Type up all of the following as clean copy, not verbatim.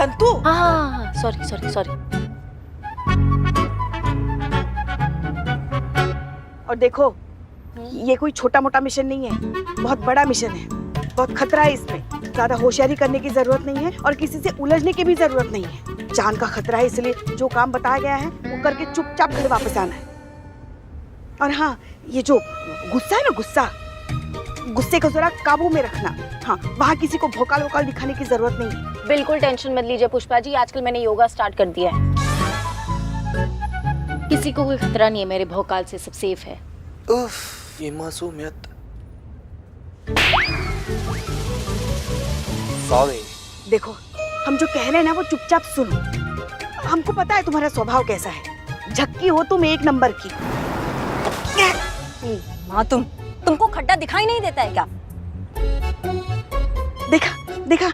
संतू। हाँ, sorry sorry sorry. और देखो, ये कोई छोटा मोटा मिशन नहीं है, बहुत बड़ा मिशन है, बहुत खतरा है इसमें। ज्यादा होशियारी करने की जरूरत नहीं है और किसी से उलझने की भी जरूरत नहीं है। जान का खतरा है, इसलिए जो काम बताया गया है वो करके चुपचाप घर वापस आना है। और हाँ, ये जो गुस्सा है ना, गुस्से को जरा काबू में रखना। हाँ, वहाँ किसी को भौकाल वोकाल दिखाने की जरूरत नहीं है। बिल्कुल टेंशन मत लीजिए पुष्पा जी, आजकल मैंने योगा स्टार्ट कर दिया है। किसी को कोई खतरा नहीं है, मेरे भौकाल से सब सेफ है। उफ, ये मासूमियत। सॉरी। देखो, हम जो कह रहे हैं ना वो चुपचाप सुनो। हमको पता है तुम्हारा स्वभाव कैसा है, झक्की हो तुम एक नंबर की। माँ तुमको खड्डा दिखाई नहीं देता है क्या? देखा,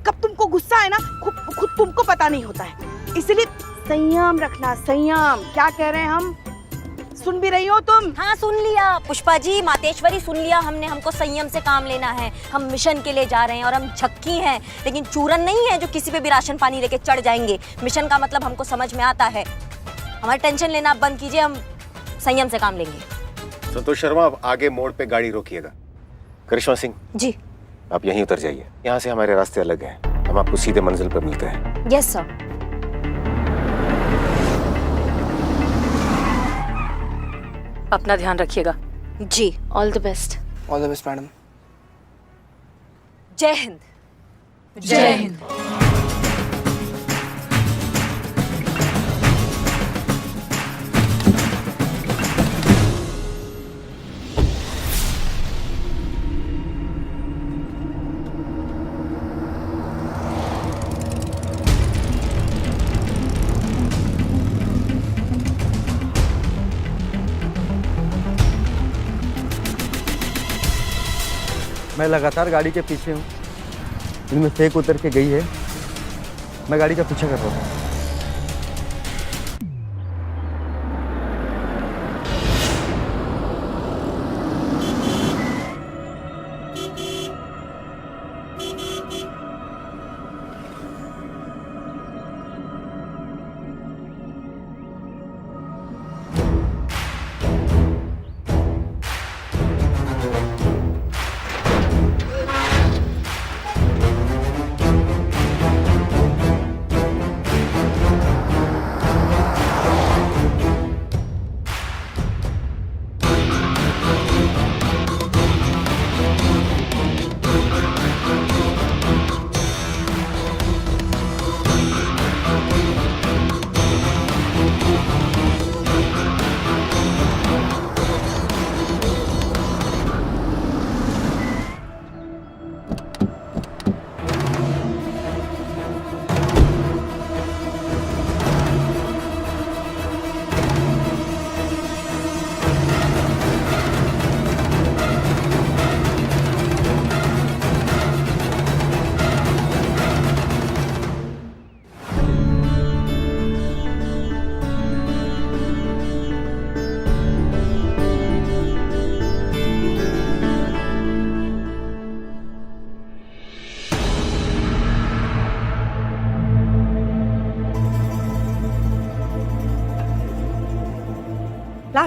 कब तुमको गुस्सा है ना, खुद तुमको पता नहीं होता है, इसलिए संयम रखना, संयम। क्या कह रहे हैं हम, सुन भी रही हो तुम? हाँ सुन लिया पुष्पा जी, मातेश्वरी सुन लिया हमने। हमको संयम से काम लेना है, हम मिशन के लिए जा रहे हैं और हम झक्की हैं, लेकिन चूरन नहीं है जो किसी पे भी राशन पानी लेके चढ़ जाएंगे। मिशन का मतलब हमको समझ में आता है। हमारी टेंशन लेना आप बंद कीजिए, हम संयम से काम लेंगे। संतोष शर्मा, आप आगे मोड़ पे गाड़ी रोकिएगा। करिश्मा सिंह जी। आप यहीं उतर जाइए, यहाँ से हमारे रास्ते अलग हैं, हम आपको सीधे मंजिल पर मिलते हैं। Yes sir. अपना ध्यान रखिएगा। जी। All the best. All the best madam. जय हिंद। जय हिंद। मैं लगातार गाड़ी के पीछे हूँ, इनमें से एक उतर के गई है, मैं गाड़ी का पीछा कर रहा हूँ।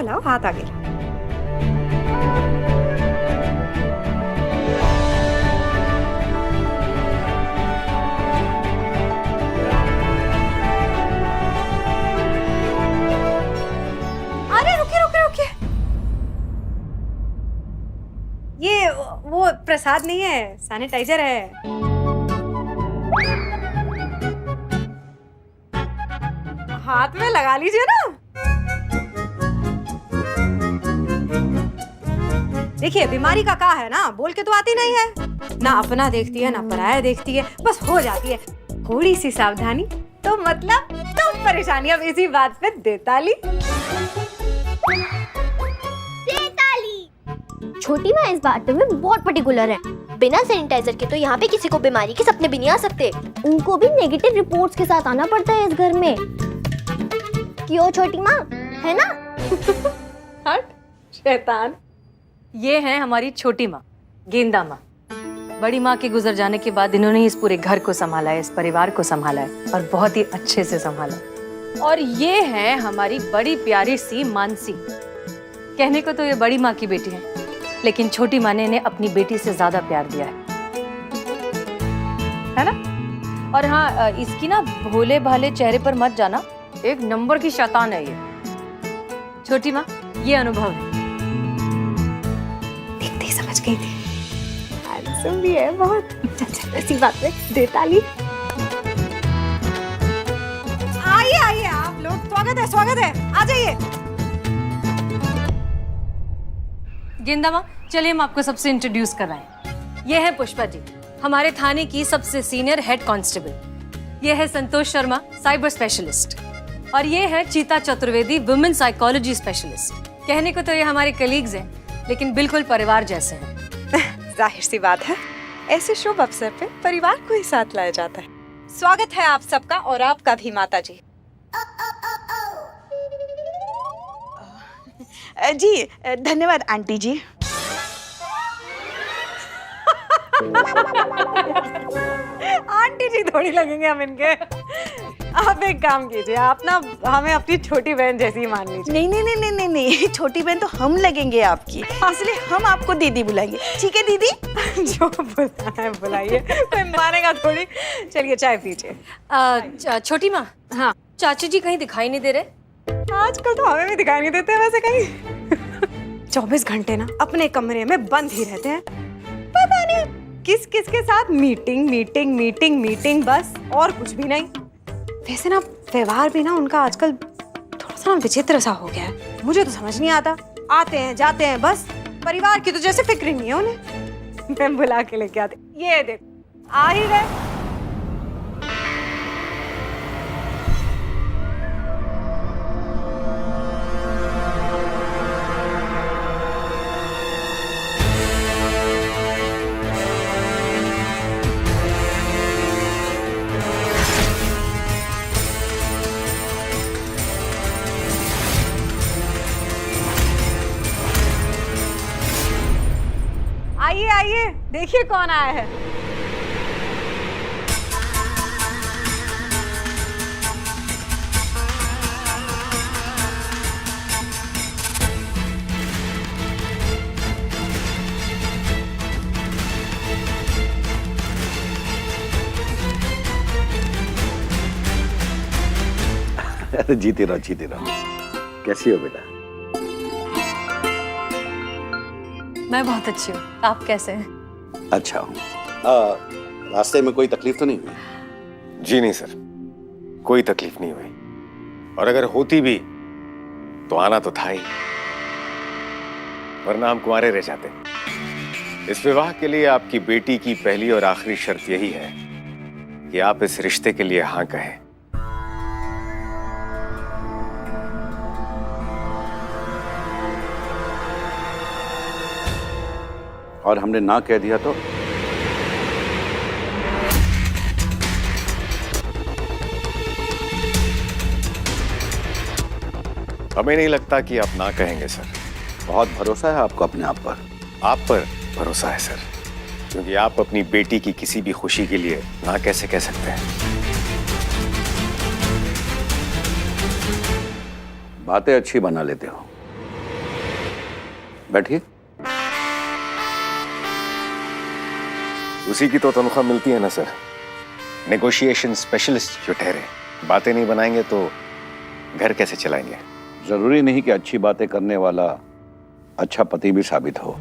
लाओ हाथ आगे। अरे रुकिए। ये वो प्रसाद नहीं है, सैनिटाइजर है। हाथ में लगा लीजिए ना। देखिए बीमारी का क्या है ना, बोल के तो आती नहीं है ना, अपना देखती है ना पराया देखती है, बस हो जाती है। थोड़ी सी सावधानी तो मतलब तो परेशानियां इसी बात पे देताली। छोटी माँ इस बात में बहुत पर्टिकुलर है। बिना सैनिटाइजर के तो यहाँ पे किसी को बीमारी के सपने भी नहीं आ सकते। उनको भी नेगेटिव रिपोर्ट्स के साथ आना पड़ता है इस घर में। क्यों छोटी माँ, है ना? हट शैतान। ये है हमारी छोटी माँ, गेंदा माँ। बड़ी माँ के गुजर जाने के बाद इन्होंने इस पूरे घर को संभाला है, इस परिवार को संभाला है और बहुत ही अच्छे से संभाला है। और ये है हमारी बड़ी प्यारी सी मानसी। कहने को तो ये बड़ी माँ की बेटी है, लेकिन छोटी माँ ने इन्हें अपनी बेटी से ज्यादा प्यार दिया है ना? और हाँ, इसकी ना भोले भाले चेहरे पर मत जाना, एक नंबर की शैतान है ये। छोटी माँ, ये अनुभव है। देखते ही समझ गई थी। हैंडसम भी है बहुत। चल ऐसी बात में दे ताली। आइए आइए आप लोग, स्वागत है, आ जाइए। गेंदा माँ, चलिए हम आपको सबसे इंट्रोड्यूस कराएं। ये है पुष्पा जी, हमारे थाने की सबसे सीनियर हेड कांस्टेबल। ये है संतोष शर्मा, साइबर स्पेशलिस्ट। और ये है चीता चतुर्वेदी, वुमेन साइकोलॉजी स्पेशलिस्ट। कहने को तो ये हमारे कलीग्स हैं, लेकिन बिल्कुल परिवार जैसे हैं। जाहिर सी बात है, ऐसे शुभ अवसर पे परिवार को ही साथ लाया जाता है। स्वागत है आप सबका, और आपका भी माता जी। जी धन्यवाद आंटी जी। आंटी जी थोड़ी लगेंगे हम इनके। आप एक काम कीजिए, आप ना हमें अपनी छोटी बहन जैसी ही मान लीजिए। नहीं नहीं नहीं नहीं नहीं नहीं, छोटी बहन तो हम लगेंगे आपकी, इसलिए हम आपको दीदी बुलाएंगे। ठीक है दीदी? जो बुलाना है बुलाइए, कोई मानेगा थोड़ी। चलिए चाय पीजिए। छोटी माँ, हाँ, चाची जी कहीं दिखाई नहीं दे रहे? आजकल तो हमें भी दिखाई नहीं देते वैसे कहीं। 24 घंटे ना अपने कमरे में बंद ही रहते हैं। पता नहीं किस किस के साथ मीटिंग मीटिंग मीटिंग मीटिंग, बस और कुछ भी नहीं। वैसे ना व्यवहार भी ना उनका आजकल थोड़ा सा विचित्र सा हो गया है। मुझे तो समझ नहीं आता, आते हैं जाते हैं बस, परिवार की तो जैसे फिक्र ही नहीं है उन्हें। मैं बुला के लेके आते। ये देख आ ही गए। आइए आइए, देखिए कौन आया है। जीते रहो जीते रहो। कैसी हो बेटा? मैं बहुत अच्छी हूँ, आप कैसे हैं? अच्छा हूँ। रास्ते में कोई तकलीफ तो नहीं हुई? जी नहीं सर, कोई तकलीफ नहीं हुई, और अगर होती भी तो आना तो था ही, वरना हम कुंवारे रह जाते। इस विवाह के लिए आपकी बेटी की पहली और आखिरी शर्त यही है कि आप इस रिश्ते के लिए हाँ कहें। और हमने ना कह दिया तो? हमें नहीं लगता कि आप ना कहेंगे सर। बहुत भरोसा है आपको अपने आप पर? आप पर भरोसा है सर, क्योंकि आप अपनी बेटी की किसी भी खुशी के लिए ना कैसे कह सकते हैं। बातें अच्छी बना लेते हो। बैठिए। उसी की तो तनख्वाह मिलती है ना सर, नेगोशिएशन स्पेशलिस्ट जो ठहरे। बातें नहीं बनाएंगे तो घर कैसे चलाएंगे? जरूरी नहीं कि अच्छी बातें करने वाला अच्छा पति भी साबित हो।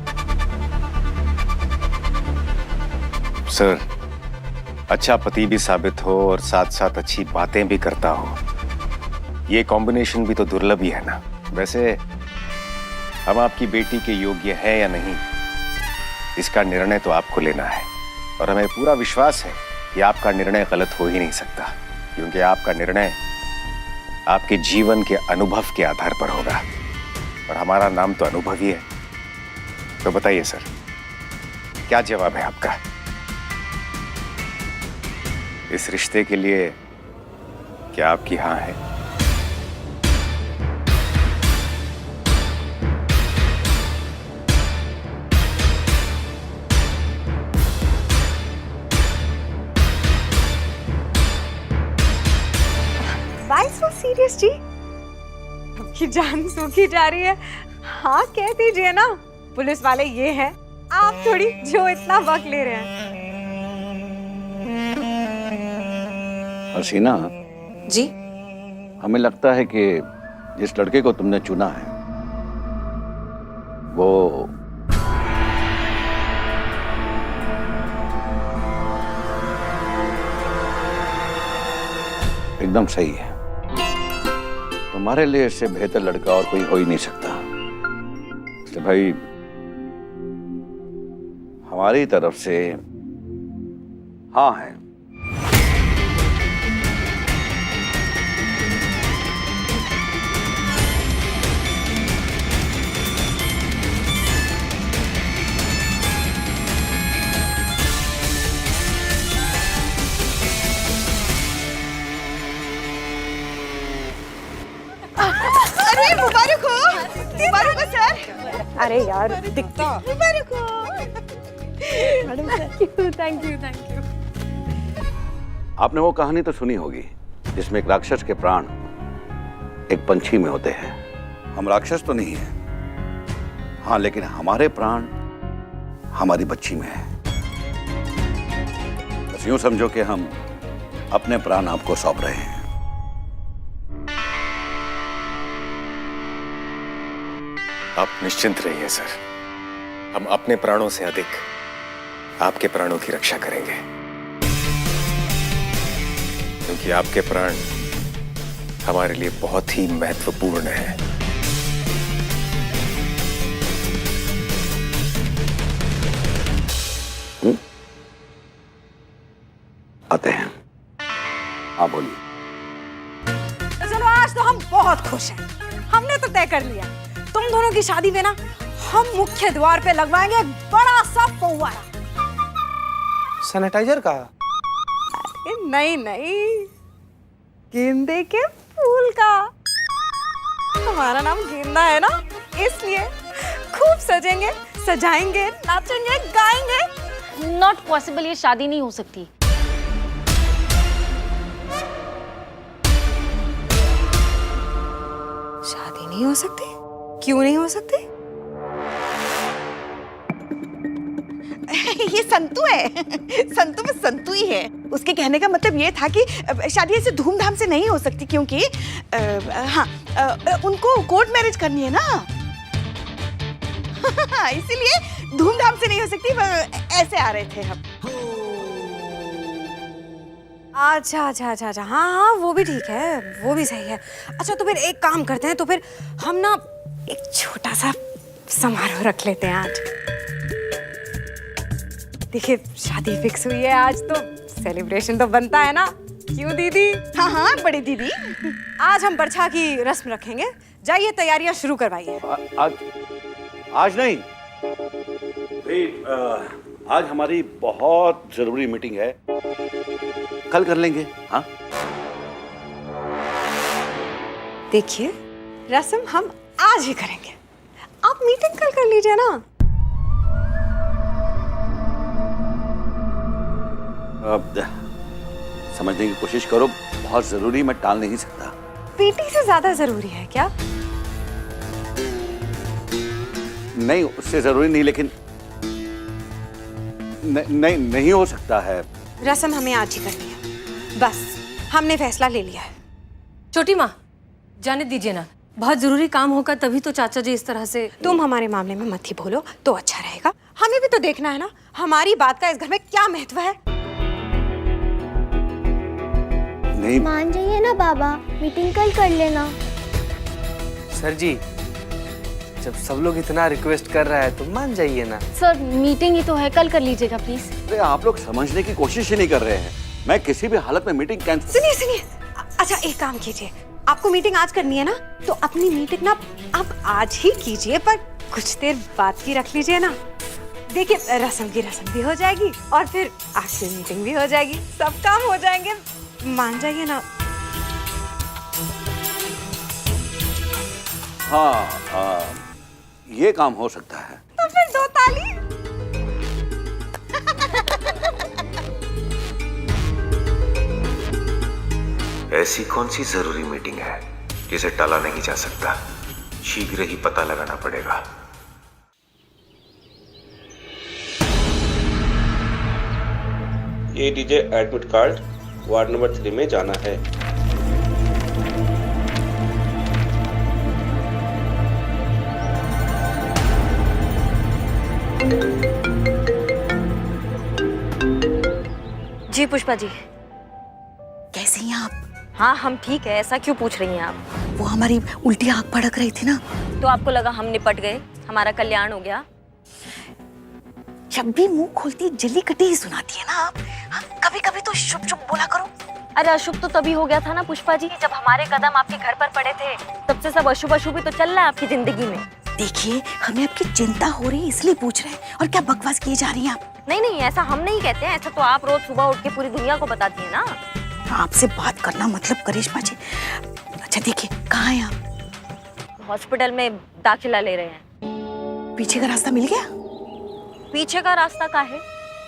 सर, अच्छा पति भी साबित हो और साथ साथ अच्छी बातें भी करता हो, ये कॉम्बिनेशन भी तो दुर्लभ ही है ना। वैसे हम आपकी बेटी के योग्य है या नहीं, इसका निर्णय तो आपको लेना है, और हमें पूरा विश्वास है कि आपका निर्णय गलत हो ही नहीं सकता, क्योंकि आपका निर्णय आपके जीवन के अनुभव के आधार पर होगा, और हमारा नाम तो अनुभव ही है। तो बताइए सर, क्या जवाब है आपका? इस रिश्ते के लिए क्या आपकी हाँ है? सीरियस जी? आपकी जान सूखी जा रही है। हाँ कह दीजिए ना, पुलिस वाले ये हैं, आप थोड़ी जो इतना वक्त ले रहे हैं। हसीना, जी हमें लगता है कि जिस लड़के को तुमने चुना है वो एकदम सही है। तुम्हारे लिए इससे बेहतर लड़का और कोई हो ही नहीं सकता। इसलिए भाई हमारी तरफ से हाँ है। अरे मुबारक हो सर। अरे यार दिखता। मुबारक हो थैंक यू। आपने वो कहानी तो सुनी होगी जिसमें एक राक्षस के प्राण एक पंछी में होते हैं। हम राक्षस तो नहीं है, हाँ, लेकिन हमारे प्राण हमारी बच्ची में है। बस यूं समझो कि हम अपने प्राण आपको सौंप रहे हैं। आप निश्चिंत रहिए सर, हम अपने प्राणों से अधिक आपके प्राणों की रक्षा करेंगे, क्योंकि आपके प्राण हमारे लिए बहुत ही महत्वपूर्ण है। आते हैं, हाँ बोलिए। चलो आज तो हम बहुत खुश हैं। हमने तो तय कर लिया, तुम दोनों की शादी में ना हम मुख्य द्वार पे लगवाएंगे एक बड़ा सा फव्वारा। सैनिटाइजर का? नहीं, गेंदे के फूल का। हमारा नाम गेंदा है ना, इसलिए खूब सजेंगे, सजाएंगे, नाचेंगे, गाएंगे। नॉट पॉसिबल, ये शादी नहीं हो सकती। शादी नहीं हो सकती? क्यों नहीं हो सकती? ये संतू है। संतू में संतू ही है। उसके कहने का मतलब ये था कि शादी ऐसे धूमधाम से नहीं हो सकती, क्योंकि उनको कोर्ट मैरिज करनी है ना। इसीलिए धूमधाम से नहीं हो सकती। ऐसे आ रहे थे हम। अच्छा। हाँ वो भी ठीक है, वो भी सही है। अच्छा तो फिर एक काम करते हैं, तो फिर हम ना एक छोटा सा समारोह रख लेते हैं आज। देखिए शादी फिक्स हुई है आज, तो सेलिब्रेशन तो बनता है ना, क्यों दीदी? हाँ बड़ी दीदी। आज हम बरछा की रस्म रखेंगे। जाइए तैयारियां शुरू करवाइए। आज नहीं भाई, आज हमारी बहुत जरूरी मीटिंग है, कल कर लेंगे। हाँ देखिए रस्म हम आज ही करेंगे, आप मीटिंग कल कर लीजिए ना। समझने की कोशिश करो, बहुत जरूरी, मैं टाल नहीं सकता। बेटी से ज्यादा जरूरी है क्या? नहीं, उससे जरूरी नहीं, लेकिन नहीं हो सकता है। रस्म हमें आज ही करनी है, बस हमने फैसला ले लिया है। छोटी माँ जाने दीजिए ना, बहुत जरूरी काम होगा तभी तो चाचा जी इस तरह से। तुम हमारे मामले में मत ही बोलो तो अच्छा रहेगा। हमें भी तो देखना है ना हमारी बात का इस घर में क्या महत्व है। नहीं मान जाइए ना बाबा, मीटिंग कल कर लेना। सर जी, जब सब लोग इतना रिक्वेस्ट कर रहा है तो मान जाइए ना। सर मीटिंग ही तो है, कल कर लीजिएगा प्लीज। अरे आप लोग समझने की कोशिश ही नहीं कर रहे हैं। मैं किसी भी हालत में मीटिंग कैंसिल। सुनिए अच्छा एक काम कीजिए, आपको मीटिंग आज करनी है ना, तो अपनी मीटिंग ना आप आज ही कीजिए, पर कुछ देर बाद की रख लीजिए ना। देखिए रस्म की रस्म भी हो जाएगी और फिर आपकी मीटिंग भी हो जाएगी, सब काम हो जाएंगे। मान जाइए ना। हाँ, ये काम हो सकता है। तो फिर 2 ताली। ऐसी कौन सी जरूरी मीटिंग है जिसे टाला नहीं जा सकता। शीघ्र ही पता लगाना पड़ेगा। ये DJ admit card ward number 3 में जाना है। जी पुष्पा जी। कैसे हैं आप? हाँ हम ठीक है, ऐसा क्यों पूछ रही हैं आप? वो हमारी उल्टी आंख भड़क रही थी ना, तो आपको लगा हम निपट गए, हमारा कल्याण हो गया? जब भी मुंह खोलती जली कटी ही सुनाती है ना आप। कभी कभी तो शुभ शुभ बोला करो। अरे अशुभ तो तभी हो गया था ना पुष्पा जी, जब हमारे कदम आपके घर पर पड़े थे। तब से सब अशुभ अशुभ ही तो चल रहा है आपकी जिंदगी में। देखिए, हमें आपकी चिंता हो रही है इसलिए पूछ रहे हैं। और क्या बकवास किए जा रही हैं आप? नहीं नहीं, ऐसा हम नहीं कहते हैं, ऐसा तो आप रोज सुबह उठ के पूरी दुनिया को बताती है ना। आपसे बात करना मतलब करिश्मा जी। अच्छा देखिए, कहाँ हैं आप? हॉस्पिटल में दाखिला ले रहे हैं। पीछे का रास्ता मिल गया? पीछे का रास्ता का है?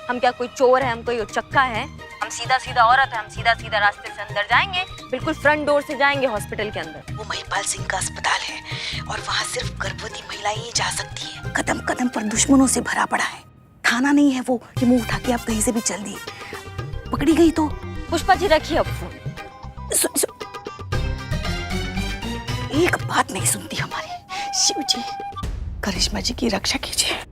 हम क्या कोई चोर है, हम कोई उचक्का है? हम सीधा सीधा औरत है, हम सीधा सीधा रास्ते से अंदर जाएंगे, बिल्कुल फ्रंट डोर से जाएंगे हॉस्पिटल के अंदर। वो महिपाल सिंह का अस्पताल है और वहाँ सिर्फ गर्भवती महिलाएं ही जा सकती है। कदम कदम पर दुश्मनों से भरा पड़ा है। थाना नहीं है वो कि मुंह उठा के आप कहीं से भी चल दी। पकड़ी गई तो पुष्पा जी रखिए अब फोन। एक बात नहीं सुनती हमारी। शिव जी, करिश्मा जी की रक्षा कीजिए।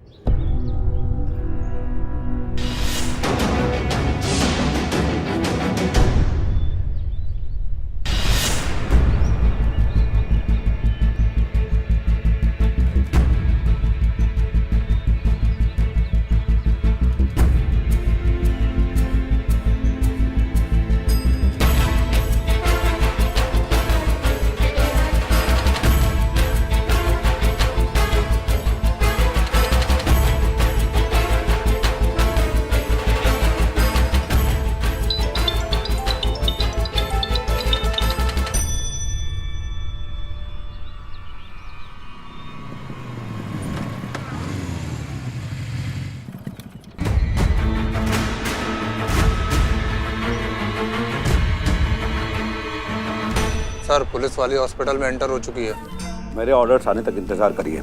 सर, पुलिस वाली हॉस्पिटल में एंटर हो चुकी है। मेरे ऑर्डर्स आने तक इंतजार करिए।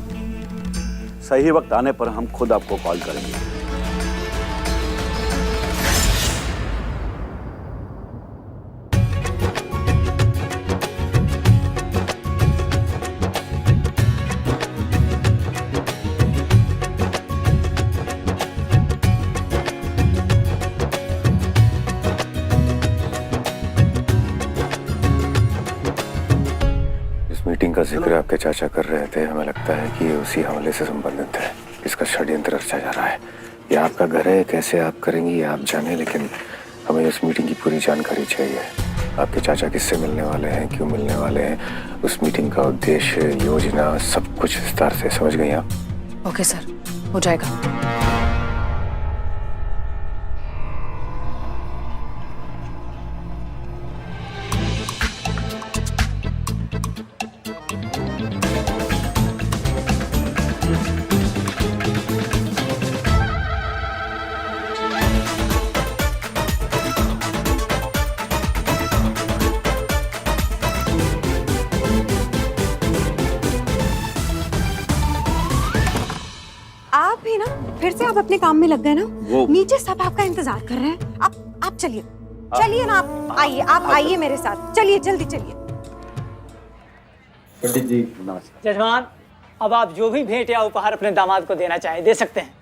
सही वक्त आने पर हम खुद आपको कॉल करेंगे। मीटिंग का जिक्र आपके चाचा कर रहे थे। हमें लगता है कि ये उसी हमले से संबंधित है। इसका षड्यंत्र रचा जा रहा है। ये आपका घर है, कैसे आप करेंगी ये आप जाने, लेकिन हमें इस मीटिंग की पूरी जानकारी चाहिए। आपके चाचा किससे मिलने वाले हैं, क्यों मिलने वाले हैं, उस मीटिंग का उद्देश्य, योजना, सब कुछ विस्तार से। समझ गई आप? ओके सर, हो जाएगा। आप भी ना फिर से आप अपने काम में लग गए ना। नीचे सब आपका इंतजार कर रहे हैं। आप चलिए चलिए ना, आप आइए, आप आइए मेरे साथ, चलिए जल्दी चलिए। पंडित जी जजमान, अब आप जो भी भेंट या उपहार अपने दामाद को देना चाहें दे सकते हैं।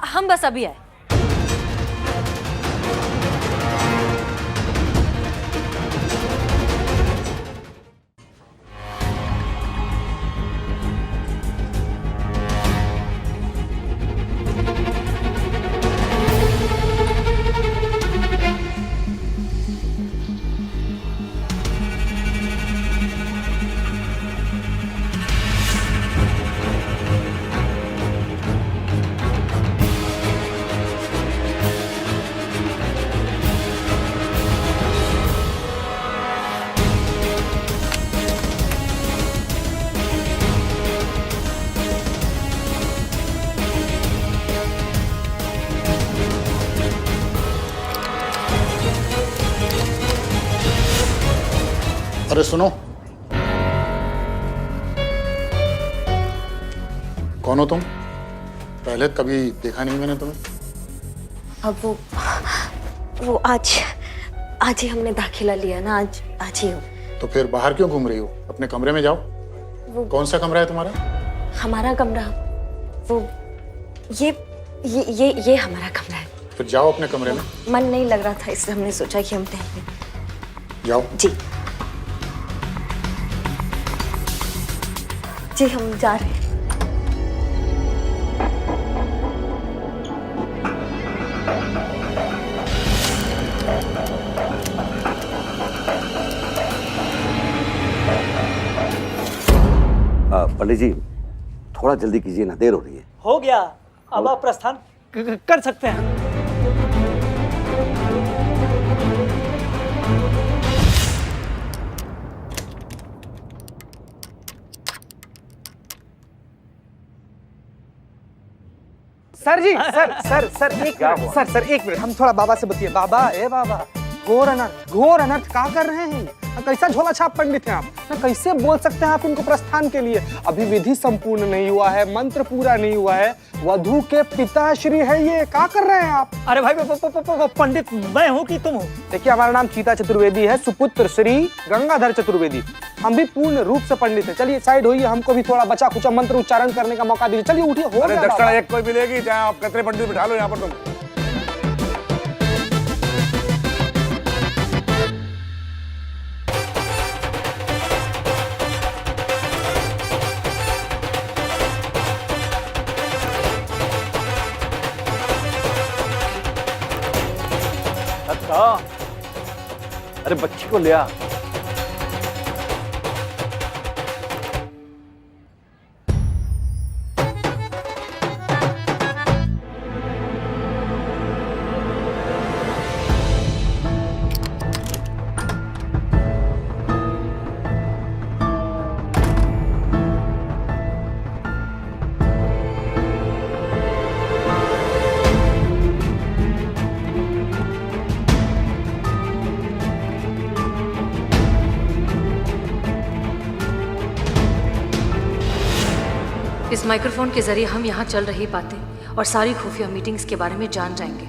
हम बस अभी आए। अरे सुनो, कौन हो तुम? पहले कभी देखा नहीं मैंने तुम्हें। अब वो आज ही हमने दाखिला लिया ना, आज ही हो। तो फिर बाहर क्यों घूम रही हो? अपने कमरे में जाओ। कौन सा कमरा है तुम्हारा? हमारा कमरा, वो ये हमारा कमरा है। फिर जाओ अपने कमरे में। मन नहीं लग रहा था, इसलिए हमने सोचा कि हम टहल लें। जाओ। जी हम जा रहे हैं। पंडित जी, थोड़ा जल्दी कीजिए ना, देर हो रही है। हो गया, अब आप प्रस्थान कर सकते हैं। सर जी, सर एक मिनट, सर एक मिनट, हम थोड़ा बाबा से बतिए। बाबा, ए बाबा, घोर अनर्थ क्या कर रहे हैं? कैसा झोला छाप पंडित हैं आप? कैसे बोल सकते हैं आप इनको प्रस्थान के लिए? अभी विधि संपूर्ण नहीं हुआ है, मंत्र पूरा नहीं हुआ है, वधू के पिताश्री है ये, क्या कर रहे हैं आप? अरे भाई पंडित मैं हूँ कि तुम हो? देखिए, हमारा नाम चीता चतुर्वेदी है, सुपुत्र श्री गंगाधर चतुर्वेदी। हम भी पूर्ण रूप से पंडित हैं। चलिए साइड होइए, हमको भी थोड़ा बचा खुचा मंत्र उच्चारण करने का मौका दीजिए। चलिए उठिए। अरे दक्षिणा एक कोई मिलेगी, चाहे आप कितने पंडित बिठा लो यहाँ पर तुम। अरे बच्ची को ले आ। इस माइक्रोफोन के जरिए हम यहाँ चल रही बातें और सारी खुफिया मीटिंग्स के बारे में जान जाएंगे।